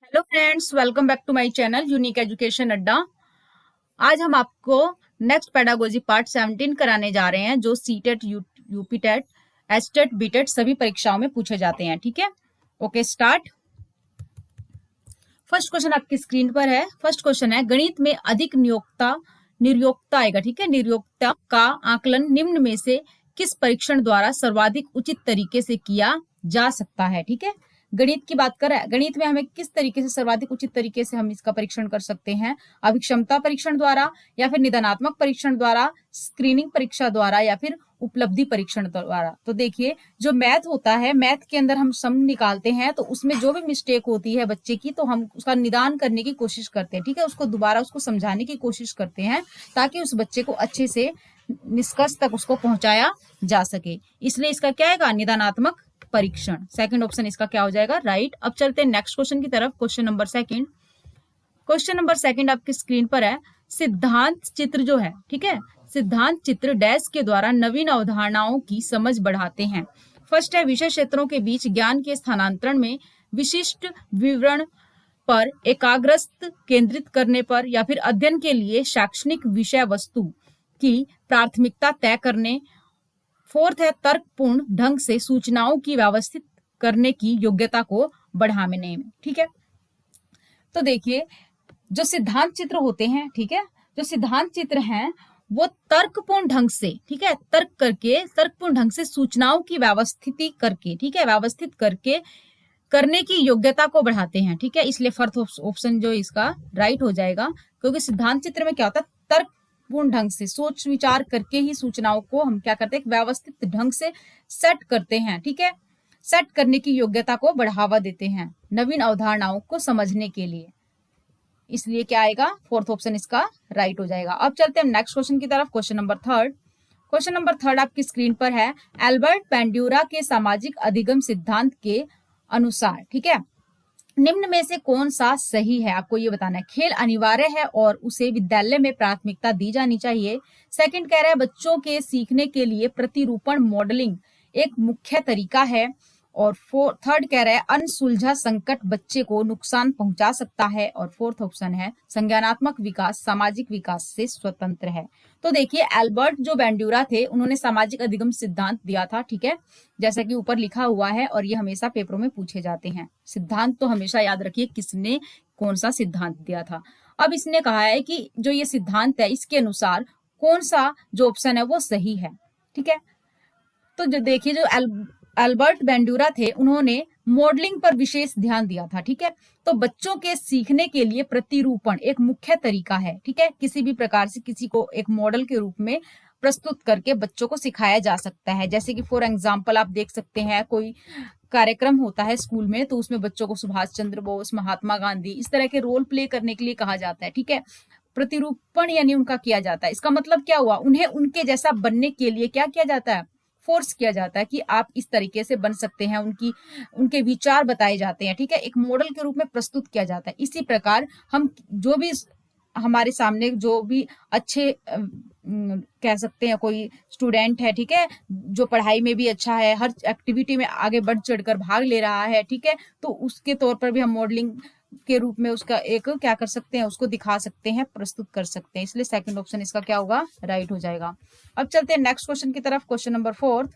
Hello friends, welcome back to my channel unique education Adda. आज हम आपको नेक्स्ट पेडागोजी पार्ट 17 कराने जा रहे हैं, जो सीटेट, यूपीटेट, एचटेट, बीटेट सभी परीक्षाओं में पूछे जाते हैं। ठीक है, ओके स्टार्ट। फर्स्ट क्वेश्चन आपकी स्क्रीन पर है। फर्स्ट क्वेश्चन है, गणित में अधिक निर्योक्ता आएगा। ठीक है, निर्योक्ता का आकलन निम्न में से किस परीक्षण द्वारा सर्वाधिक उचित तरीके से किया जा सकता है। ठीक है, गणित की बात कर रहा है। गणित में हमें किस तरीके से सर्वाधिक उचित तरीके से हम इसका परीक्षण कर सकते हैं? अभिक्षमता परीक्षण द्वारा, या फिर निदानात्मक परीक्षण द्वारा, स्क्रीनिंग परीक्षा द्वारा, या फिर उपलब्धि परीक्षण द्वारा। तो देखिए, जो मैथ होता है, मैथ के अंदर हम सम निकालते हैं, तो उसमें जो भी मिस्टेक होती है बच्चे की, तो हम उसका निदान करने की कोशिश करते हैं। ठीक है, उसको दोबारा उसको समझाने की कोशिश करते हैं, ताकि उस बच्चे को अच्छे से निष्कर्ष तक उसको पहुंचाया जा सके। इसलिए इसका क्या आएगा? निदानात्मक परीक्षण। सेकंड ऑप्शन इसका क्या हो जाएगा? राइट। अब चलते हैं नेक्स्ट क्वेश्चन की तरफ। Question number second. Question number second आपकी स्क्रीन पर है। सिद्धांत चित्र जो है, ठीक है, सिद्धांत चित्र डैश के द्वारा नवीन अवधारणाओं की समझ बढ़ाते हैं। फर्स्ट है, विषय क्षेत्रों के बीच ज्ञान के स्थानांतरण में विशिष्ट विवरण पर एकाग्रस्त केंद्रित करने पर, या फिर अध्ययन के लिए शैक्षणिक विषय वस्तु की प्राथमिकता तय करने। फोर्थ है, तर्कपूर्ण ढंग से सूचनाओं की व्यवस्थित करने की योग्यता को बढ़ाने में। ठीक है, तो देखिए, जो सिद्धांत चित्र होते हैं, ठीक है, जो सिद्धांत चित्र हैं वो तर्कपूर्ण ढंग से, ठीक है, तर्कपूर्ण ढंग से सूचनाओं की व्यवस्थिति करके, ठीक है, व्यवस्थित करके करने की योग्यता को बढ़ाते हैं। ठीक है, इसलिए फोर्थ ऑप्शन जो इसका राइट हो जाएगा, क्योंकि सिद्धांत चित्र में क्या होता है? तर्कपूर्ण ढंग से सोच विचार करके ही सूचनाओं को हम क्या करते हैं? व्यवस्थित ढंग से सेट करते हैं। ठीक है, सेट करने की योग्यता को बढ़ावा देते हैं नवीन अवधारणाओं को समझने के लिए। इसलिए क्या आएगा? फोर्थ ऑप्शन इसका राइट हो जाएगा। अब चलते हैं नेक्स्ट क्वेश्चन की तरफ। Question number third. Question number third आपकी स्क्रीन पर है। एल्बर्ट बेंड्यूरा के सामाजिक अधिगम सिद्धांत के अनुसार, ठीक है, निम्न में से कौन सा सही है? आपको ये बताना है। खेल अनिवार्य है और उसे विद्यालय में प्राथमिकता दी जानी चाहिए। सेकंड कह रहा है, बच्चों के सीखने के लिए प्रतिरूपण मॉडलिंग एक मुख्य तरीका है। और थर्ड कह रहा है, अनसुलझा संकट बच्चे को नुकसान पहुंचा सकता है। और फोर्थ ऑप्शन है, संज्ञानात्मक विकास सामाजिक विकास से स्वतंत्र है। तो देखिए, एल्बर्ट जो बेंड्यूरा थे, उन्होंने सामाजिक अधिगम सिद्धांत दिया था। ठीक है, जैसा कि ऊपर लिखा हुआ है, और ये हमेशा पेपरों में पूछे जाते हैं। सिद्धांत तो हमेशा याद रखिए, किसने कौन सा सिद्धांत दिया था। अब इसने कहा है कि जो ये सिद्धांत है, इसके अनुसार कौन सा जो ऑप्शन है वो सही है। ठीक है, तो जो देखिए, जो एल्बर्ट बेंड्यूरा थे, उन्होंने मॉडलिंग पर विशेष ध्यान दिया था। ठीक है, तो बच्चों के सीखने के लिए प्रतिरूपण एक मुख्य तरीका है। ठीक है, किसी भी प्रकार से किसी को एक मॉडल के रूप में प्रस्तुत करके बच्चों को सिखाया जा सकता है। जैसे कि फॉर एग्जाम्पल आप देख सकते हैं, कोई कार्यक्रम होता है स्कूल में, तो उसमें बच्चों को सुभाष चंद्र बोस, महात्मा गांधी, इस तरह के रोल प्ले करने के लिए कहा जाता है। ठीक है, प्रतिरूपण यानी उनका किया जाता है। इसका मतलब क्या हुआ? उन्हें उनके जैसा बनने के लिए क्या किया जाता है? फोर्स किया जाता है कि आप इस तरीके से बन सकते हैं। उनके विचार बताए जाते हैं। ठीक है, एक मॉडल के रूप में प्रस्तुत किया जाता है। इसी प्रकार हम जो भी हमारे सामने जो भी अच्छे कह सकते हैं, कोई स्टूडेंट है, ठीक है, जो पढ़ाई में भी अच्छा है, हर एक्टिविटी में आगे बढ़ चढ़कर भाग ले रहा है, ठीक है, तो उसके तौर पर भी हम मॉडलिंग के रूप में उसका एक क्या कर सकते हैं? उसको दिखा सकते हैं, प्रस्तुत कर सकते हैं। इसलिए सेकंड ऑप्शन इसका क्या होगा? राइट हो जाएगा। अब चलते हैं नेक्स्ट क्वेश्चन की तरफ। Question number fourth.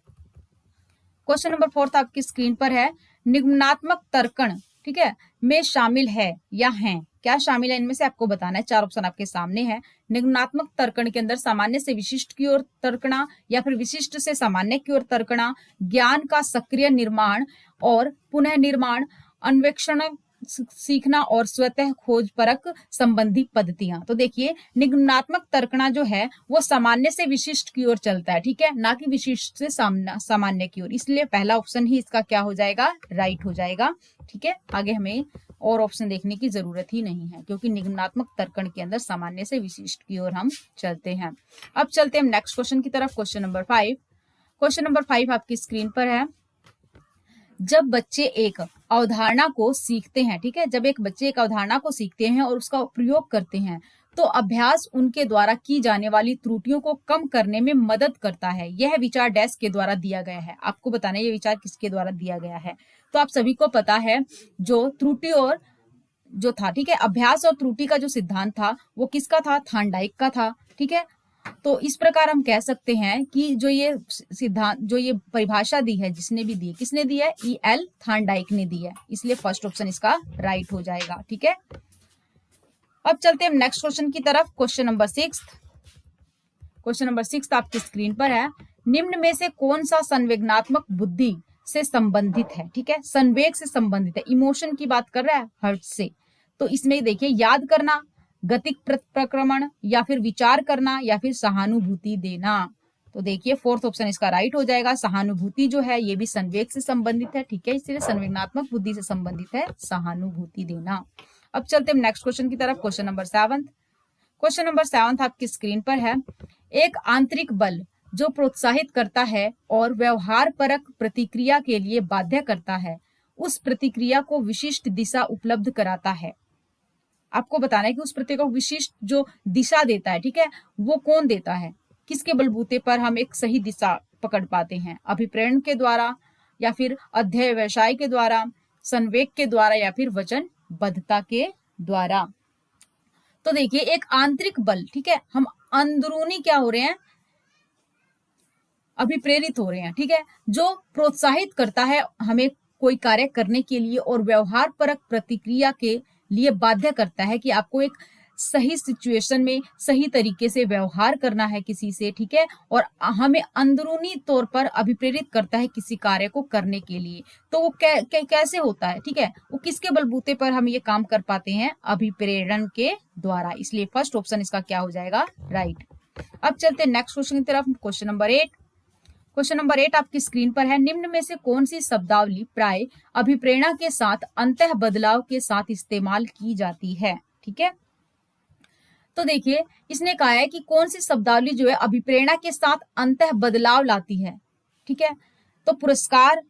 Question number fourth आपकी स्क्रीन पर है। निगमनात्मक तर्कण, ठीक है, में शामिल है या हैं? क्या शामिल है इनमें से? आपको बताना है। चार ऑप्शन आपके सामने है। निगमनात्मक तर्कण के अंदर सामान्य से विशिष्ट की ओर तर्कना, या फिर विशिष्ट से सामान्य की ओर तर्कना, ज्ञान का सक्रिय निर्माण और पुनः निर्माण, अन्वेषण सीखना, और स्वतः खोज परक संबंधी पद्धतियां। तो देखिए, निगमनात्मक तर्कना जो है वो सामान्य से विशिष्ट की ओर चलता है। ठीक है, ना कि विशिष्ट से सामान्य की ओर। इसलिए पहला ऑप्शन ही इसका क्या हो जाएगा? राइट हो जाएगा। ठीक है, आगे हमें और ऑप्शन देखने की जरूरत ही नहीं है, क्योंकि निगमनात्मक तर्कण के अंदर सामान्य से विशिष्ट की ओर हम चलते हैं। अब चलते हैं नेक्स्ट क्वेश्चन की तरफ। Question number 5। क्वेश्चन नंबर 5 आपकी स्क्रीन पर है। जब बच्चे एक अवधारणा को सीखते हैं, ठीक है, जब एक बच्चे एक अवधारणा को सीखते हैं और उसका प्रयोग करते हैं, तो अभ्यास उनके द्वारा की जाने वाली त्रुटियों को कम करने में मदद करता है। यह विचार डैश के द्वारा दिया गया है। आपको बताना है ये विचार किसके द्वारा दिया गया है। तो आप सभी को पता है, जो त्रुटि और जो था, ठीक है, अभ्यास और त्रुटि का जो सिद्धांत था वो किसका था, थार्नडाइक का था, ठीक है। तो इस प्रकार हम कह सकते हैं कि जो ये सिद्धांत, जो ये परिभाषा दी है, जिसने भी दी है, किसने दी है, E.L. थार्नडाइक ने दी है, इसलिए फर्स्ट ऑप्शन इसका राइट हो जाएगा, ठीक है। अब चलते हैं नेक्स्ट क्वेश्चन की तरफ। क्वेश्चन नंबर 6, क्वेश्चन नंबर 6 आपकी स्क्रीन पर है। निम्न में से कौन सा संवेदनात्मक बुद्धि से संबंधित है, ठीक है, संवेग से संबंधित है, इमोशन की बात कर रहा है, हर्ट से। तो इसमें देखिए, याद करना, गतिक प्रक्रमण, या फिर विचार करना, या फिर सहानुभूति देना। तो देखिए फोर्थ ऑप्शन इसका राइट हो जाएगा। सहानुभूति जो है ये भी संवेग से संबंधित है, ठीक है, इसलिए संवेदनात्मक बुद्धि से संबंधित है सहानुभूति देना। अब चलते हैं नेक्स्ट क्वेश्चन की तरफ। क्वेश्चन नंबर 7, क्वेश्चन नंबर 7 आपकी स्क्रीन पर है। एक आंतरिक बल जो प्रोत्साहित करता है और व्यवहार परक प्रतिक्रिया के लिए बाध्य करता है, उस प्रतिक्रिया को विशिष्ट दिशा उपलब्ध कराता है। आपको बताना है कि उस प्रतिक्रिया को विशिष्ट जो दिशा देता है, ठीक है, वो कौन देता है, किसके बलबूते पर हम एक सही दिशा पकड़ पाते हैं, अभिप्रेरण के द्वारा, या फिर अध्यय व्यवसाय के द्वारा, संवेग के द्वारा, या फिर वचनबद्धता के द्वारा। तो देखिए, एक आंतरिक बल, ठीक है, हम अंदरूनी क्या हो रहे हैं, अभिप्रेरित हो रहे हैं, ठीक है, जो प्रोत्साहित करता है हमें कोई कार्य करने के लिए और व्यवहार परक प्रतिक्रिया के लिए बाध्य करता है कि आपको एक सही सिचुएशन में सही तरीके से व्यवहार करना है किसी से, ठीक है, और हमें अंदरूनी तौर पर अभिप्रेरित करता है किसी कार्य को करने के लिए। तो वो कैसे होता है, ठीक है, वो किसके बलबूते पर हम ये काम कर पाते हैं, अभिप्रेरण के द्वारा, इसलिए फर्स्ट ऑप्शन इसका क्या हो जाएगा, राइट। अब चलते हैं नेक्स्ट क्वेश्चन की तरफ। क्वेश्चन नंबर 8, क्वेश्चन नंबर 8 आपकी स्क्रीन पर है। निम्न में से कौन सी शब्दावली प्राय अभिप्रेरणा के साथ अंतः बदलाव के साथ इस्तेमाल की जाती है, ठीक है। तो देखिए, इसने कहा है कि कौन सी शब्दावली जो है अभिप्रेरणा के साथ अंतः बदलाव लाती है, ठीक है। तो पुरस्कार,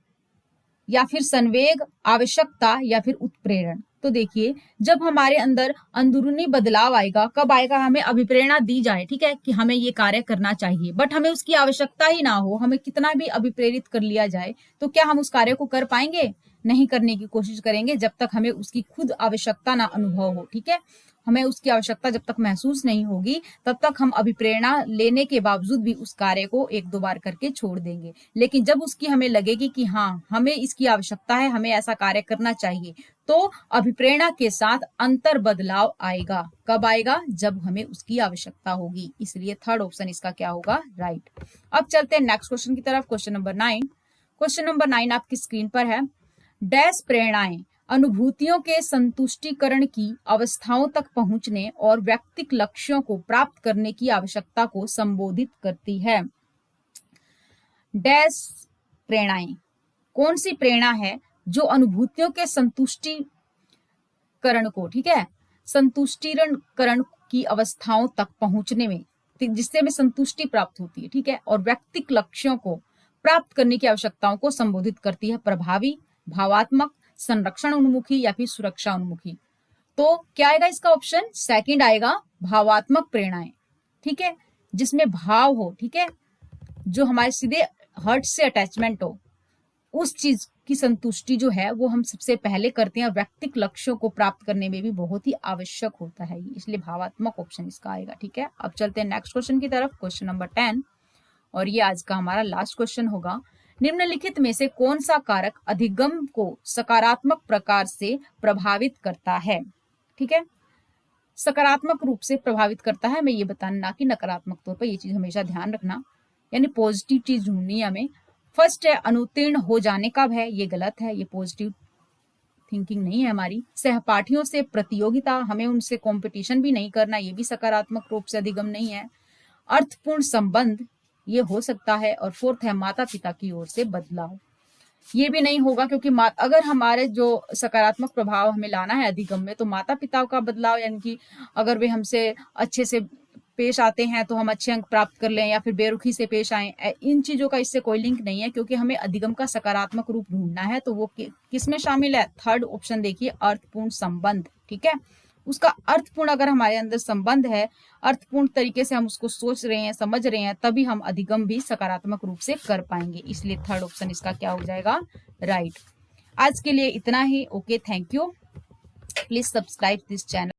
या फिर संवेग, आवश्यकता, या फिर उत्प्रेरण। तो देखिए, जब हमारे अंदर अंदरूनी बदलाव आएगा, कब आएगा, हमें अभिप्रेरणा दी जाए, ठीक है, कि हमें ये कार्य करना चाहिए, बट हमें उसकी आवश्यकता ही ना हो, हमें कितना भी अभिप्रेरित कर लिया जाए, तो क्या हम उस कार्य को कर पाएंगे, नहीं करने की कोशिश करेंगे जब तक हमें उसकी खुद आवश्यकता ना अनुभव हो, ठीक है। हमें उसकी आवश्यकता जब तक महसूस नहीं होगी तब तक हम अभिप्रेरणा लेने के बावजूद भी उस कार्य को एक दो बार करके छोड़ देंगे। लेकिन जब उसकी हमें लगेगी कि हाँ, हमें इसकी आवश्यकता है, हमें ऐसा कार्य करना चाहिए, तो अभिप्रेरणा के साथ अंतर बदलाव आएगा। कब आएगा, जब हमें उसकी आवश्यकता होगी, इसलिए थर्ड ऑप्शन इसका क्या होगा, राइट। अब चलते हैं नेक्स्ट क्वेश्चन की तरफ। क्वेश्चन नंबर 9, क्वेश्चन नंबर 9 आपकी स्क्रीन पर है। डैश प्रेरणाएं अनुभूतियों के संतुष्टिकरण की अवस्थाओं तक पहुंचने और व्यक्तिक लक्ष्यों को प्राप्त करने की आवश्यकता को संबोधित करती है। डैश प्रेरणाएं, कौन सी प्रेरणा है जो अनुभूतियों के संतुष्टिकरण को, ठीक है, संतुष्टिकरण की अवस्थाओं तक पहुंचने में, जिससे हमें संतुष्टि प्राप्त होती है, ठीक है, और व्यक्तिक लक्ष्यों को प्राप्त करने की आवश्यकताओं को संबोधित करती है। प्रभावी, भावात्मक, संरक्षण उन्मुखी, या फिर सुरक्षा उन्मुखी। तो क्या आएगा इसका ऑप्शन, सेकंड आएगा, भावात्मक प्रेरणाएं, ठीक है, जिसमें भाव हो, ठीक है, जो हमारे सीधे हर्ट से अटैचमेंट हो, उस चीज की संतुष्टि जो है वो हम सबसे पहले करते हैं, और व्यक्तिक लक्ष्यों को प्राप्त करने में भी बहुत ही आवश्यक होता है, इसलिए भावात्मक ऑप्शन इसका आएगा, ठीक है। अब चलते हैं नेक्स्ट क्वेश्चन की तरफ। क्वेश्चन नंबर 10, और ये आज का हमारा लास्ट क्वेश्चन होगा। निम्नलिखित में से कौन सा कारक अधिगम को सकारात्मक प्रकार से प्रभावित करता है, ठीक है, सकारात्मक रूप से प्रभावित करता है, मैं ये बताना, ना कि नकारात्मक तौर पर, ये चीज हमेशा ध्यान रखना, यानी पॉजिटिव चीज ढूंढनी है हमें। फर्स्ट है अनुत्तीर्ण हो जाने कब है, ये गलत है, ये पॉजिटिव थिंकिंग नहीं है हमारी। सहपाठियों से प्रतियोगिता, हमें उनसे कंपटीशन भी नहीं करना, ये भी सकारात्मक रूप से अधिगम नहीं है। अर्थपूर्ण संबंध, ये हो सकता है। और फोर्थ है माता पिता की ओर से बदलाव, ये भी नहीं होगा, क्योंकि अगर हमारे जो सकारात्मक प्रभाव हमें लाना है अधिगम में, तो माता पिता का बदलाव, यानी कि अगर वे हमसे अच्छे से पेश आते हैं तो हम अच्छे अंक प्राप्त कर लें, या फिर बेरुखी से पेश आए, इन चीजों का इससे कोई लिंक नहीं है, क्योंकि हमें अधिगम का सकारात्मक रूप ढूंढना है। तो वो किसमें शामिल है, थर्ड ऑप्शन देखिए, अर्थपूर्ण संबंध, ठीक है, उसका अर्थपूर्ण अगर हमारे अंदर संबंध है, अर्थपूर्ण तरीके से हम उसको सोच रहे हैं, समझ रहे हैं, तभी हम अधिगम भी सकारात्मक रूप से कर पाएंगे, इसलिए थर्ड ऑप्शन इसका क्या हो जाएगा, राइट। आज के लिए इतना ही। Okay, thank you. please subscribe this channel.